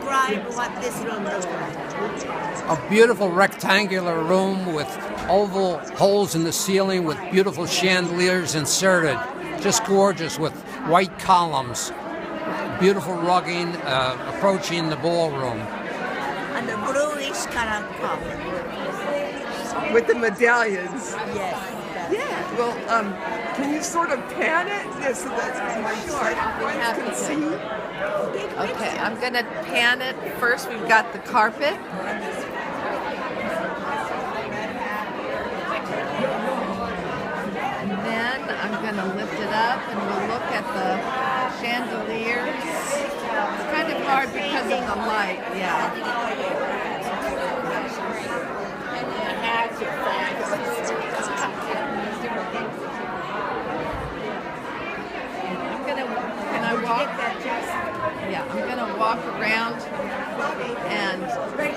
describe what this room looks like? A beautiful rectangular room with oval holes in the ceiling with beautiful chandeliers inserted. Just gorgeous with white columns. Beautiful rugging approaching the ballroom. And the bluish color carpet. With the medallions. Yes. Yeah. Well, can you sort of pan it so that my sight lines can see? Okay, I'm gonna pan it. First, we've got the carpet. And then I'm gonna lift it up and we'll look at the chandeliers. It's kind of hard because of the light, yeah. Can I walk? Yeah, I'm gonna walk around and take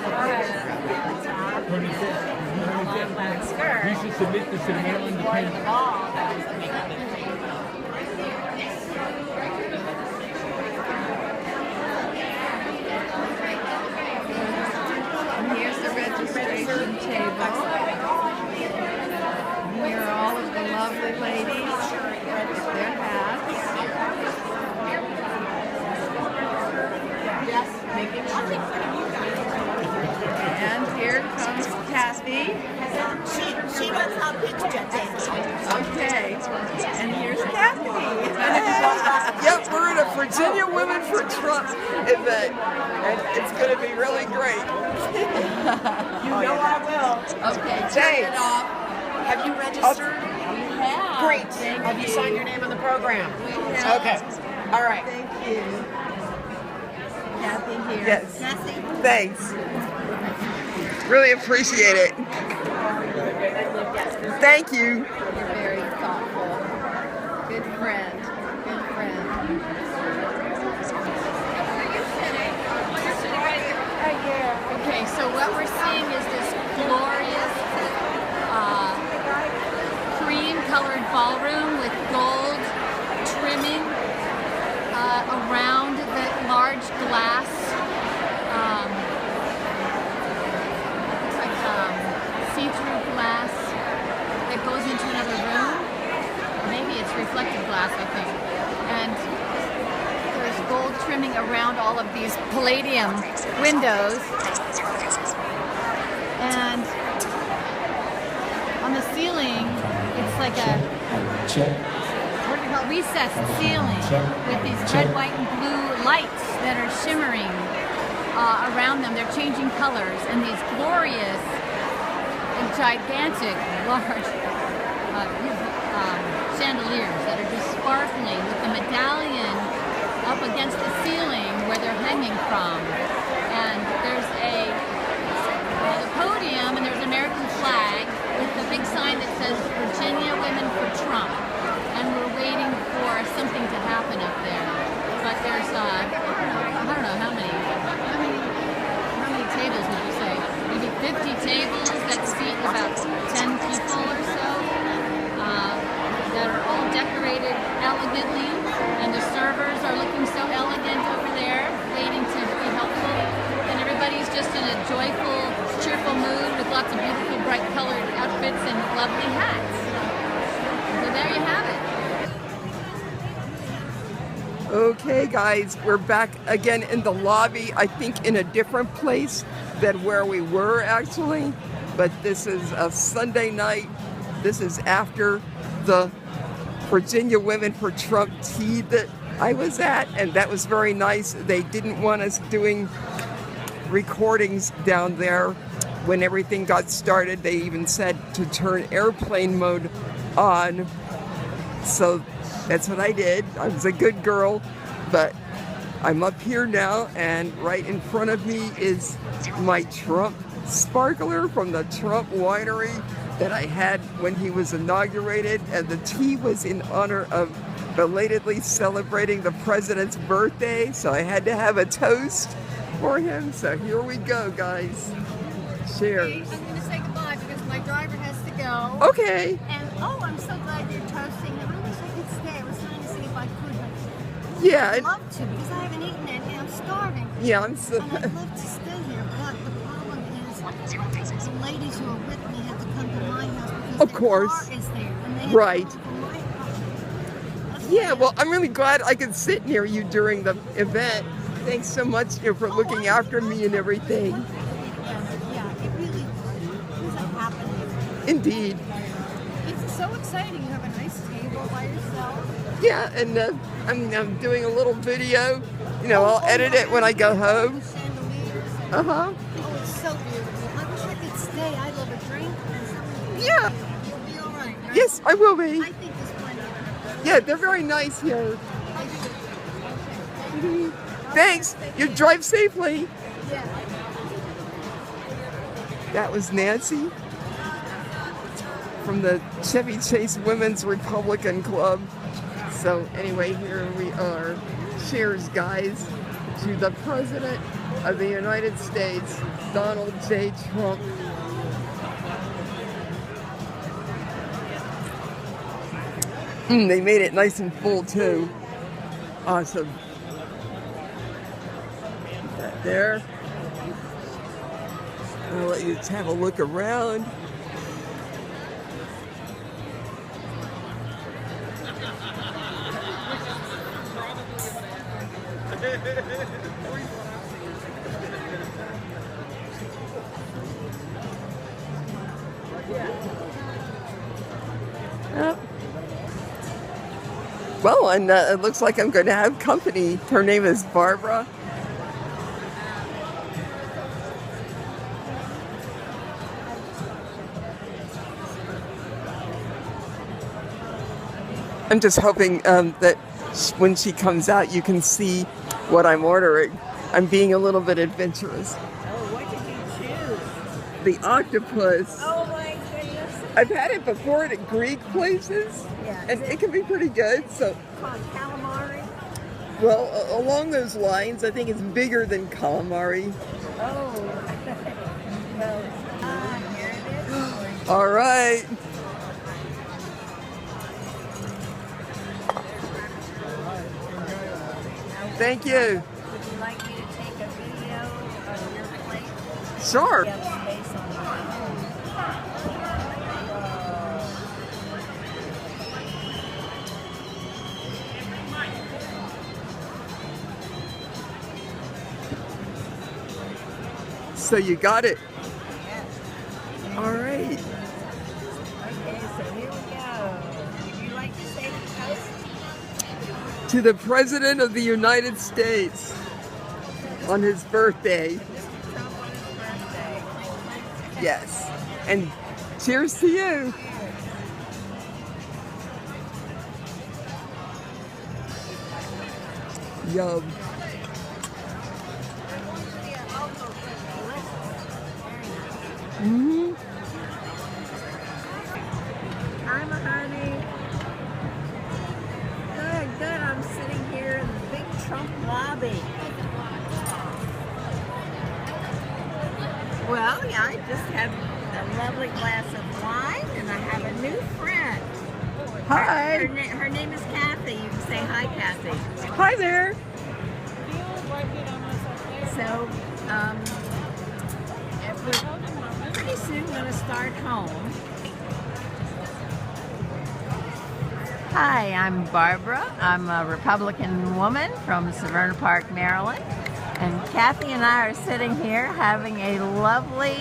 a picture of it. You should submit this to the Maryland Independent. And here's the registration table. And here are all of the lovely ladies with their hats. And here comes Kathy. She was our picture taker. Okay. And here's Kathy. Yep, we're at a Virginia Women for Trump event, and it's going to be really great. You know I will. Okay, turn Thanks. it off. Have you registered? Yeah. Great. Thank Have you signed your name on the program? We have. Okay. All right. Thank you. Kathy here. Yes. Kathy. Thanks. Really appreciate it. Thank you. You're very thoughtful. Good friend. Good friend. Okay, so what we're seeing is this glorious cream-colored ballroom with gold trimming around the large glass, looks like see-through glass that goes into another room. Maybe it's reflective glass, I think. And there's gold trimming around all of these palladium windows. And on the ceiling, it's like a what do you call it? Recessed ceiling with these red, white, and blue lights that are shimmering around them. They're changing colors, and these glorious and gigantic, large chandeliers that are just sparkling with the medallion up against the ceiling where they're hanging from. And there's the podium, and there's an American flag with the big sign that says Virginia Women for Trump. And we're waiting for something to happen up there. But there's, I don't know how many tables would you say? Maybe 50 tables that seat about 10 people or so, that are all decorated elegantly, and the servers are looking so elegant over there, waiting to be helpful. And everybody's just in a joyful, cheerful mood with lots of beautiful, bright colored outfits and lovely hats. So there you have it. Okay, guys, we're back again in the lobby, I think in a different place than where we were actually. But this is a Sunday night. This is after the Virginia Women for Trump tea that I was at, and that was very nice. They didn't want us doing recordings down there when everything got started. They even said to turn airplane mode on. So that's what I did. I was a good girl, but I'm up here now, and right in front of me is my Trump sparkler from the Trump winery that I had when he was inaugurated, and the tea was in honor of belatedly celebrating the president's birthday, so I had to have a toast for him. So here we go, guys. Cheers. I'm going to say goodbye because my driver has to go. Okay. And I'm so glad you're toasting. I really wish I could stay. I was trying to see if I could. Yeah. I'd love to because I haven't eaten it and I'm starving. Yeah, I'm so. And I'd love to stay here, but the problem is the ladies who are with me have to come to my house because Of their course. car is there. And they have Right. to come to my house. That's Yeah, why well, I'm really glad I could sit near you during the event. Thanks so much, for looking after me and everything. Yeah, it really was a happening. Indeed. It's so exciting. You have a nice table by yourself. Yeah, and I'm doing a little video. I'll edit it when I go home. Chandeliers. And, Uh-huh. oh, it's so beautiful. I wish I could stay. I'd love a drink and something. Yeah. You'll be all right, right? Yes, I will be. I think there's plenty of it. Yeah, they're very nice here. I do. Okay. Thanks. You drive safely. Yeah. That was Nancy from the Chevy Chase Women's Republican Club. So anyway, here we are. Cheers, guys, to the President of the United States, Donald J. Trump. They made it nice and full too. Awesome. Put that there. I'll let you have a look around. Yep. Well, and it looks like I'm going to have company. Her name is Barbara. I'm just hoping that when she comes out, you can see what I'm ordering. I'm being a little bit adventurous. Oh, what did you choose? The octopus. Oh my goodness. I've had it before at Greek places, Yeah. and it can be pretty good. So, Called calamari. well, along those lines, I think it's bigger than calamari. Oh. Well, here it is. All right. Thank you. Would you like me to take a video of your plate? Sure. You have space on the phone. So you got it. Yes. All right. Okay, so here we go. Would you like to say the toast? To the President of the United States on his birthday. Mr. Trump on his birthday. Yes. And cheers to you. Yum. Mm-hmm. I'm a honey. Good, good. I'm sitting here in the big Trump lobby. Well, yeah, I just had a lovely glass of wine, and I have a new friend. Hi. Her name is Kathy. You can say hi, Kathy. Hi there. So, we're pretty soon going to start home. Hi, I'm Barbara. I'm a Republican woman from Severna Park, Maryland. And Kathy and I are sitting here having a lovely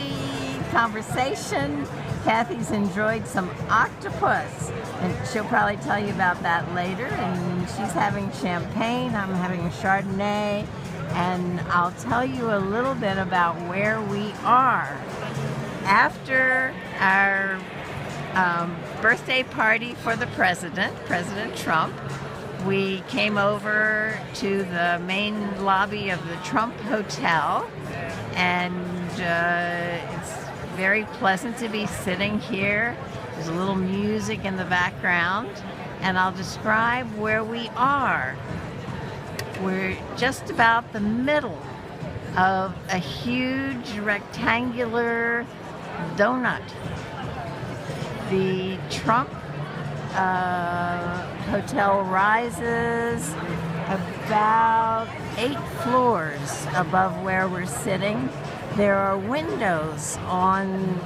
conversation. Kathy's enjoyed some octopus, and she'll probably tell you about that later. And she's having champagne, I'm having a Chardonnay, and I'll tell you a little bit about where we are. After our birthday party for the president, President Trump, we came over to the main lobby of the Trump Hotel, and it's very pleasant to be sitting here. There's a little music in the background, and I'll describe where we are. We're just about the middle of a huge rectangular donut. The Trump Hotel rises about 8 floors above where we're sitting. There are windows on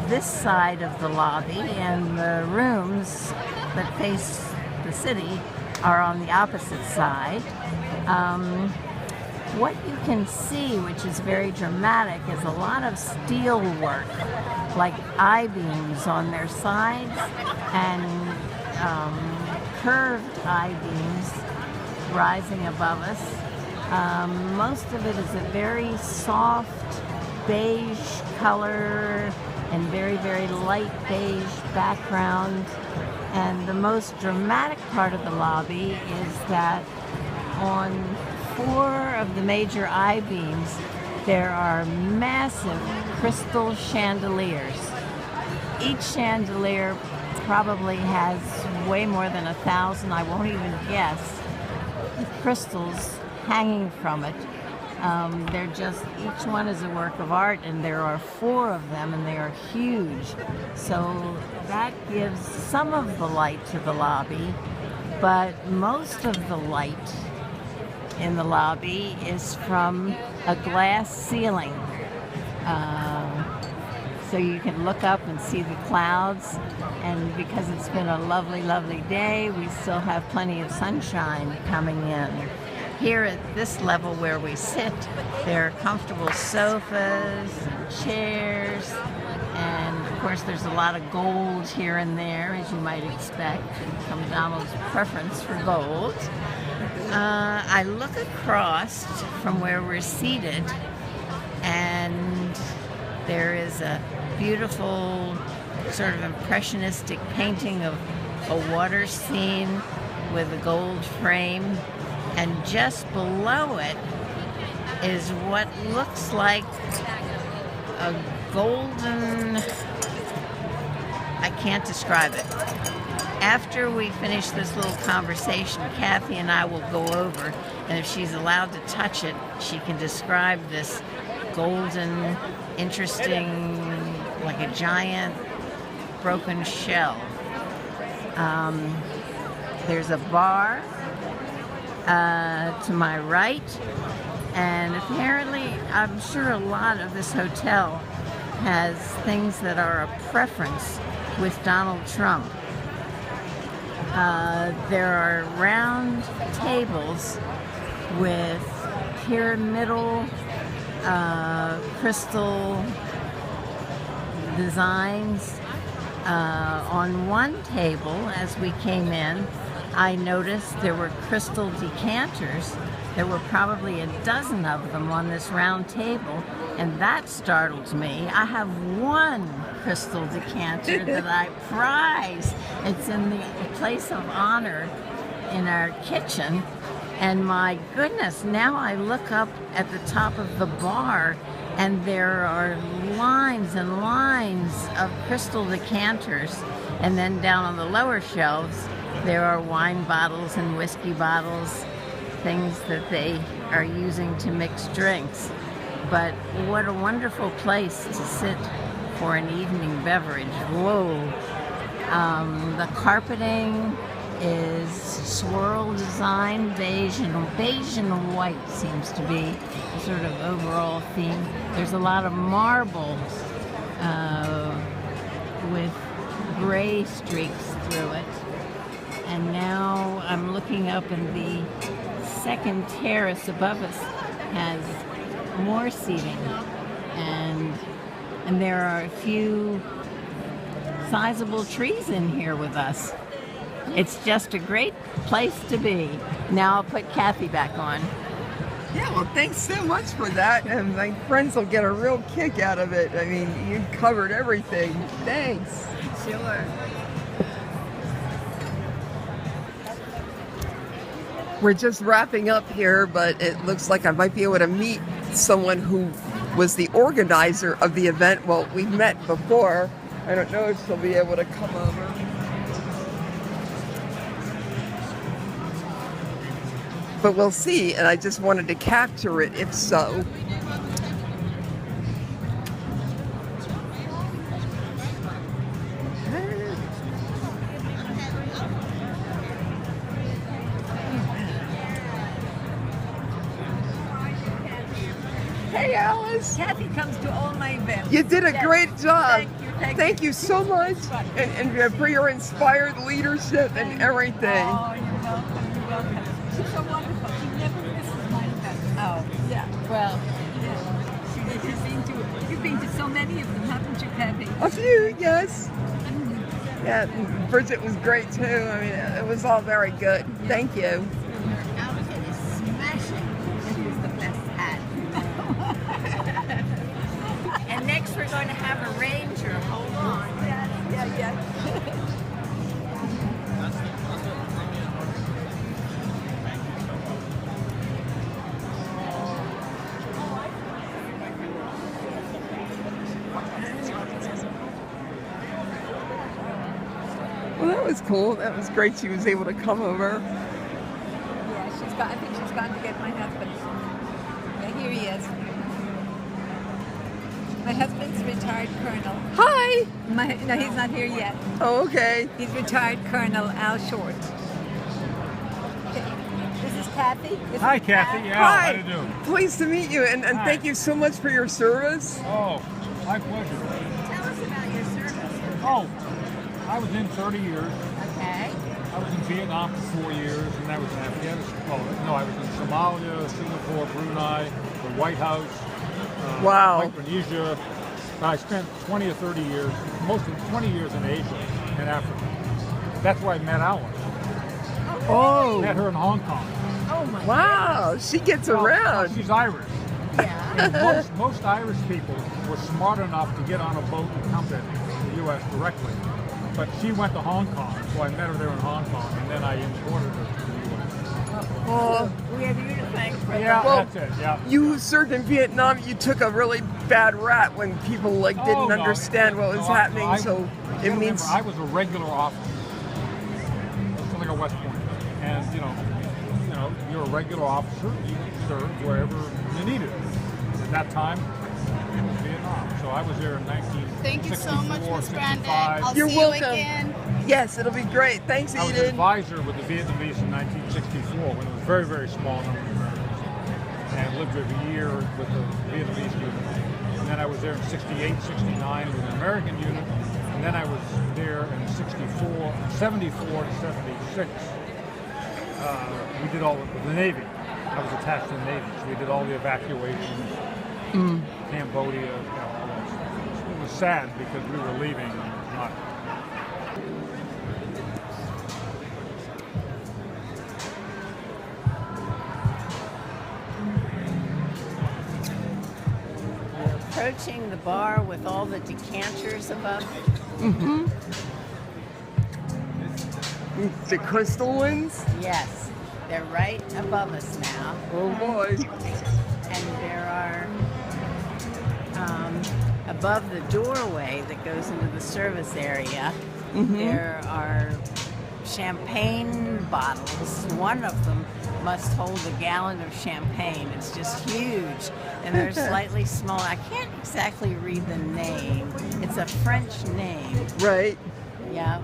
this side of the lobby, and the rooms that face the city are on the opposite side. What you can see, which is very dramatic, is a lot of steel work, like I-beams on their sides and curved I-beams rising above us. Most of it is a very soft beige color and very, very light beige background. And the most dramatic part of the lobby is that on 4 of the major I-beams, there are massive crystal chandeliers. Each chandelier probably has way more than 1,000, I won't even guess, crystals hanging from it. They're just, each one is a work of art, and there are 4 of them, and they are huge. So that gives some of the light to the lobby, but most of the light in the lobby is from a glass ceiling. So you can look up and see the clouds, and because it's been a lovely, lovely day, we still have plenty of sunshine coming in. Here at this level where we sit, there are comfortable sofas and chairs, and of course there's a lot of gold here and there, as you might expect, from Donald's preference for gold. I look across from where we're seated, and there is a beautiful sort of impressionistic painting of a water scene with a gold frame, and just below it is what looks like a golden, I can't describe it. After we finish this little conversation, Kathy and I will go over, and if she's allowed to touch it, she can describe this golden, interesting, like a giant broken shell. There's a bar to my right, and apparently I'm sure a lot of this hotel has things that are a preference with Donald Trump. There are round tables with pyramidal crystal designs. On one table, as we came in, I noticed there were crystal decanters. There were probably a dozen of them on this round table, and that startled me. I have one crystal decanter that I prize. It's in the place of honor in our kitchen, and my goodness, now I look up at the top of the bar, and there are lines and lines of crystal decanters, and then down on the lower shelves there are wine bottles and whiskey bottles, things that they are using to mix drinks. But what a wonderful place to sit for an evening beverage. Whoa. The carpeting is swirl design, beige and white seems to be the sort of overall theme. There's a lot of marble with gray streaks through it. And now I'm looking up, and the second terrace above us has more seating, and there are a few sizable trees in here with us. It's just a great place to be. Now I'll put Kathy back on. Yeah, well, thanks so much for that, and my friends will get a real kick out of it. I mean, you covered everything. Thanks. Sure. We're just wrapping up here, but it looks like I might be able to meet someone who was the organizer of the event. Well, we've met before. I don't know if she'll be able to come over. But we'll see, and I just wanted to capture it if so. Hey, Alice. Kathy comes to all my events. You did a great job. Thank you. So much, and for your inspired leadership and everything. Oh, you're welcome. You're welcome. She's so wonderful. She never misses my events. Oh, yeah. Well, you've been to so many of them, haven't you, Kathy? A few, yes. Yeah, Bridget was great too. I mean, it was all very good. Thank you. Your outfit is smashing. It is the best hat. And next we're going to have a ranger. Hold on. Yeah. Well, that was cool. That was great. She was able to come over. Yeah, I think she's gone to get my husband. Yeah, here he is. My husband's retired colonel. Hi. No, he's not here yet. Oh, okay. He's retired Colonel Al Short. This is Kathy. Hi, Kathy. Yeah, Hi. how do you do? Pleased to meet you, and Hi. thank you so much for your service. Oh, my pleasure. Tell us about your service. Oh, I was in 30 years. Okay. I was in Vietnam for 4 years, and I was in Afghanistan. Oh, no, I was in Somalia, Singapore, Brunei, the White House, Wow. Micronesia. I spent 20 or 30 years, most of 20 years in Asia and Africa. That's where I met Alice. Oh, Met her in Hong Kong. Oh my wow. She gets Well, around. she's Irish. Yeah. And most Irish people were smart enough to get on a boat and come to the U.S. directly. But she went to Hong Kong, so I met her there in Hong Kong, and then I imported her to the U.S. Oh, We have you to thank for Yeah, Well, that's it, yeah. you served in Vietnam. You took a really bad rap when people didn't Oh, no. understand what was No, happening. So you it gotta means remember, I was a regular officer. It's like a West Point. And, you're a regular officer, you serve wherever you needed. At that time, it was Vietnam. So I was there in 1964, Thank you so much, Miss Brandon. 65. I'll You're see welcome. you again. yes, it'll be great. Thanks, I was an Eden. advisor with the Vietnamese in 1964 when it was very, very small number of Americans. And lived there a year with the Vietnamese unit. And then I was there in 68, 69 with an American unit. And then I was there in 74 to 76. We did all with the Navy. I was attached to the Navy, so we did all the evacuations, Cambodia, all that stuff. It was sad because we were leaving and it was not. Approaching the bar with all the decanters above. The crystal ones. Yes, they're right above us now. Oh boy. And there are above the doorway that goes into the service area, there are champagne bottles. One of them must hold a gallon of champagne. It's just huge. And they're slightly small. I can't exactly read the name. It's a French name. Right. Yeah.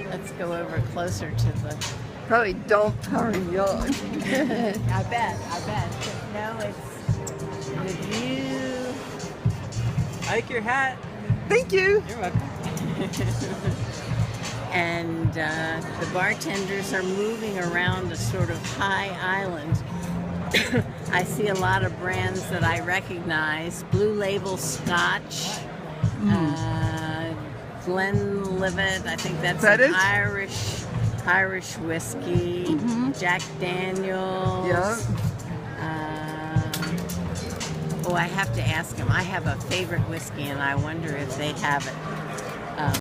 Let's go over closer to the... Probably Dom Perignon. I bet. No, it's the view. I like your hat. Thank you. You're welcome. And the bartenders are moving around a sort of high island. I see a lot of brands that I recognize. Blue Label Scotch, Glenlivet, I think that's That an is? Irish whiskey, Jack Daniels. Yeah. Oh, I have to ask them. I have a favorite whiskey, and I wonder if they have it.